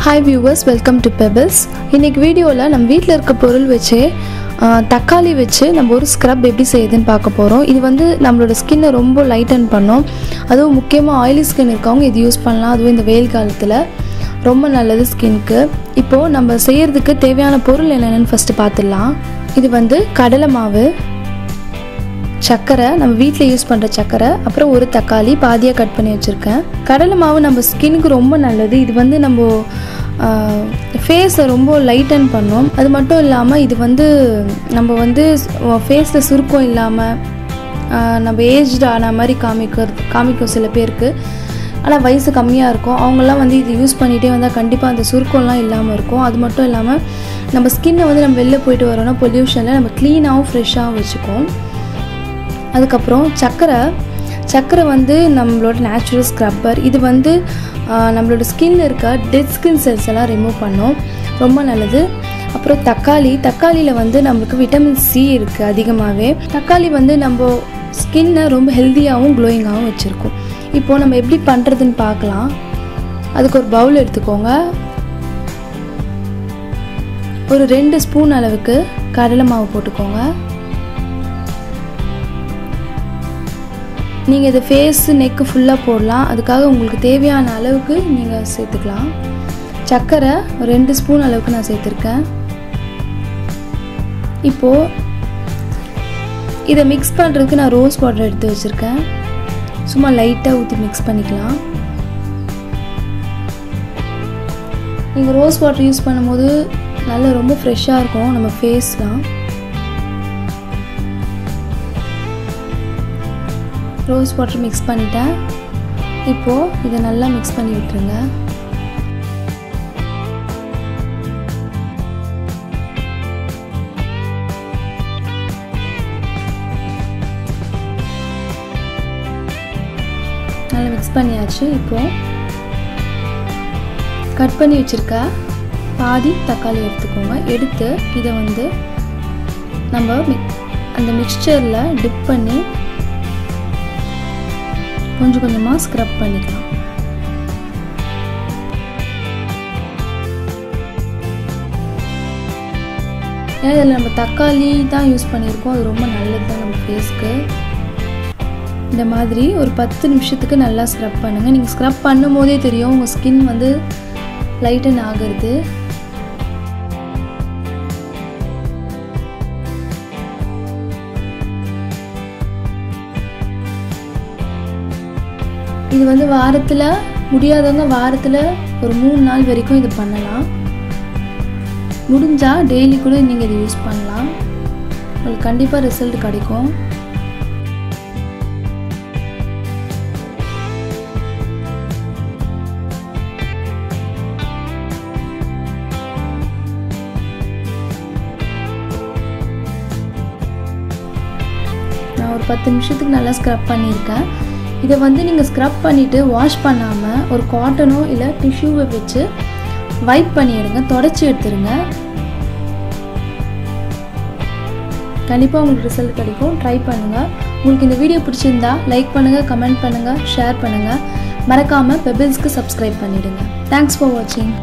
Hi viewers, welcome to Pebbles. இன்னைக்கு வீடியோல நம்ம வீட்ல இருக்க பொருள் வச்சு தக்காளி வச்சு நம்ம ஒரு ஸ்க்ரப் எப்படி செய்யுதுன்னு பார்க்க போறோம். இது வந்து நம்மளோட ஸ்கின்னை ரொம்ப லைட்டன் பண்ணும். அதுவும் முக்கியமா ஆயிலி ஸ்கின் இருக்கவங்க இது யூஸ் பண்ணலாம். அதுவும் இந்த வெயில் காலத்துல ரொம்ப நல்லது ஸ்கின்க்கு. இப்போ நம்ம செய்யிறதுக்கு தேவையான பொருள் என்னென்னு ஃபர்ஸ்ட் பார்த்துடலாம். இது வந்து கடலை மாவு, சக்கரை, நம்ம வீட்டில் யூஸ் பண்ணுற சக்கரை, அப்புறம் ஒரு தக்காளி பாதியாக கட் பண்ணி வச்சுருக்கேன். கடலை மாவு நம்ம ஸ்கின்னுக்கு ரொம்ப நல்லது. இது வந்து நம்ம ஃபேஸை ரொம்ப லைட்டன் பண்ணும். அது மட்டும் இல்லாமல் இது வந்து நம்ம வந்து ஃபேஸில் சுருக்கம் இல்லாமல் நம்ம ஏஜ்டு ஆன மாதிரி காமிக்கும் சில பேருக்கு. ஆனால் வயசு கம்மியாக இருக்கும் அவங்கெல்லாம் வந்து இது யூஸ் பண்ணிகிட்டே வந்தால் கண்டிப்பாக அந்த சுருக்கம்லாம் இல்லாமல் இருக்கும். அது மட்டும் இல்லாமல் நம்ம ஸ்கின்னை வந்து நம்ம வெளில போயிட்டு வரோன்னா பொல்யூஷனில் நம்ம க்ளீனாகவும் ஃப்ரெஷ்ஷாகவும் வச்சுக்கோம். அதுக்கப்புறம் சக்கரை வந்து நம்மளோட நேச்சுரல் ஸ்க்ரப்பர். இது வந்து நம்மளோட ஸ்கின்னில் இருக்க டெட் ஸ்கின் செல்ஸ் எல்லாம் ரிமூவ் பண்ணும், ரொம்ப நல்லது. அப்புறம் தக்காளியில் வந்து நம்மளுக்கு விட்டமின் சி இருக்குது அதிகமாகவே. தக்காளி வந்து நம்ம ஸ்கின்னை ரொம்ப ஹெல்த்தியாகவும் க்ளோயிங்காகவும் வச்சுருக்கோம். இப்போது நம்ம எப்படி பண்ணுறதுன்னு பார்க்கலாம். அதுக்கு ஒரு பவுல் எடுத்துக்கோங்க. ஒரு 2 ஸ்பூன் அளவுக்கு கடலை மாவு போட்டுக்கோங்க. நீங்கள் இதை ஃபேஸு நெக்கு ஃபுல்லாக போடலாம். அதுக்காக உங்களுக்கு தேவையான அளவுக்கு நீங்கள் சேர்த்துக்கலாம். சர்க்கரை 2 ஸ்பூன் அளவுக்கு நான் சேர்த்துருக்கேன். இப்போது இதை மிக்ஸ் பண்ணுறதுக்கு நான் ரோஸ் வாட்டர் எடுத்து வச்சுருக்கேன். சும்மா லைட்டாக ஊற்றி மிக்ஸ் பண்ணிக்கலாம். நீங்கள் ரோஸ் வாட்டர் யூஸ் பண்ணும்போது நல்லா ரொம்ப ஃப்ரெஷ்ஷாக இருக்கும் நம்ம ஃபேஸ்லாம். ரோஸ் வாட்டர் மிக்ஸ் பண்ணிட்டேன். இப்போது இதை நல்லா மிக்ஸ் பண்ணி விட்டுருங்க. நல்லா மிக்ஸ் பண்ணியாச்சு. இப்போது கட் பண்ணி வச்சுருக்க பாதி தக்காளி எடுத்துக்கோங்க. எடுத்து இதை வந்து நம்ம அந்த மிக்சரில் டிப் பண்ணி கொஞ்சம் கொஞ்சமாக ஸ்க்ரப் பண்ணிக்கலாம். ஏன்னா இதில் நம்ம தக்காளி தான் யூஸ் பண்ணியிருக்கோம். அது ரொம்ப நல்லது தான் நம்ம ஃபேஸ்க்கு. இந்த மாதிரி ஒரு 10 நிமிஷத்துக்கு நல்லா ஸ்க்ரப் பண்ணுங்கள். நீங்கள் ஸ்க்ரப் பண்ணும் போதே தெரியும் உங்கள் ஸ்கின் வந்து லைட்டன் ஆகிறது. இது வந்து வாரத்தில் முடியாதவங்க வாரத்தில் ஒரு 3 நாள் வரைக்கும் இது பண்ணலாம். முடிஞ்சால் டெய்லி கூட நீங்கள் இதை யூஸ் பண்ணலாம். உங்களுக்கு கண்டிப்பாக ரிசல்ட் கிடைக்கும். நான் ஒரு 10 நிமிஷத்துக்கு நல்லா ஸ்க்ரப் பண்ணியிருக்கேன். இதை வந்து நீங்கள் ஸ்க்ரப் பண்ணிவிட்டு வாஷ் பண்ணாமல் ஒரு காட்டனோ இல்லை டிஷ்யூவை வச்சு வைப் பண்ணிடுங்க, தொடச்சி எடுத்துருங்க. கண்டிப்பாக உங்களுக்கு ரிசல்ட் கிடைக்கும். ட்ரை பண்ணுங்கள். உங்களுக்கு இந்த வீடியோ பிடிச்சிருந்தா லைக் பண்ணுங்கள், கமெண்ட் பண்ணுங்கள், ஷேர் பண்ணுங்கள். மறக்காமல் பெபிள்ஸ்க்கு சப்ஸ்கிரைப் பண்ணிவிடுங்க. தேங்க்ஸ் ஃபார் வாட்சிங்.